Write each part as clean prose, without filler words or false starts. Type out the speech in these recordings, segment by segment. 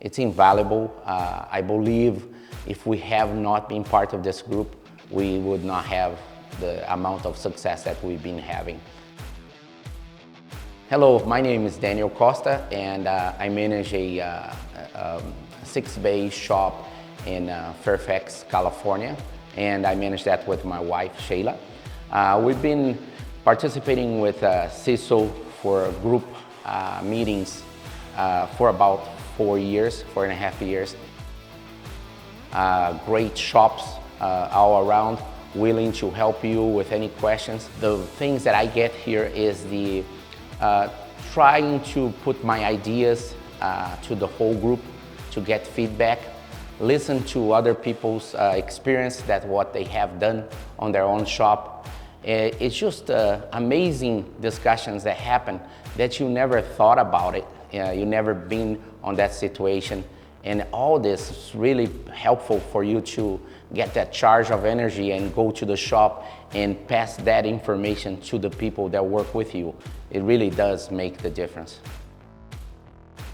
It's invaluable. I believe if we have not been part of this group, we would not have the amount of success that we've been having. Hello, my name is Daniel Costa, and I manage a 6-bay shop in Fairfax, California, and I manage that with my wife, Shayla. We've been participating with CISO for group meetings for about 4.5 years. Great shops all around, willing to help you with any questions. The things that I get here is the trying to put my ideas to the whole group to get feedback, listen to other people's experience, that what they have done on their own shop. It's just amazing discussions that happen that you never thought about it. You never been on that situation, and all this is really helpful for you to get that charge of energy and go to the shop and pass that information to the people that work with you. It really does make the difference.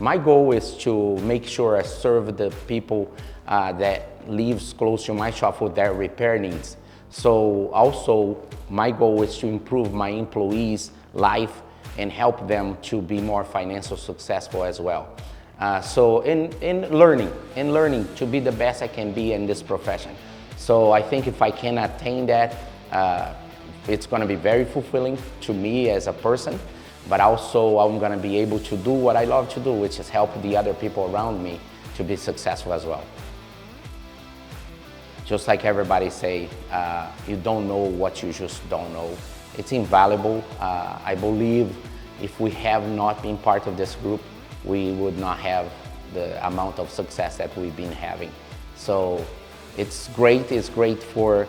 My goal is to make sure I serve the people that lives close to my shop with their repair needs. So also my goal is to improve my employees' life and help them to be more financially successful as well. So in learning to be the best I can be in this profession. So I think if I can attain that, it's going to be very fulfilling to me as a person, but also I'm going to be able to do what I love to do, which is help the other people around me to be successful as well. Just like everybody say, you don't know what you just don't know. It's invaluable. I believe if we have not been part of this group, we would not have the amount of success that we've been having. So it's great for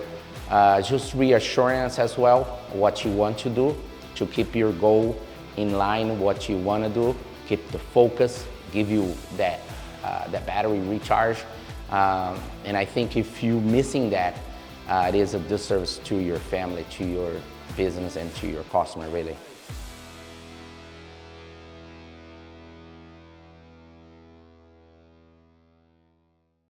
just reassurance as well, what you want to do, to keep your goal in line, what you want to do, keep the focus, give you that battery recharge. And I think if you're missing that, it is a disservice to your family, to your business, and to your customer, really.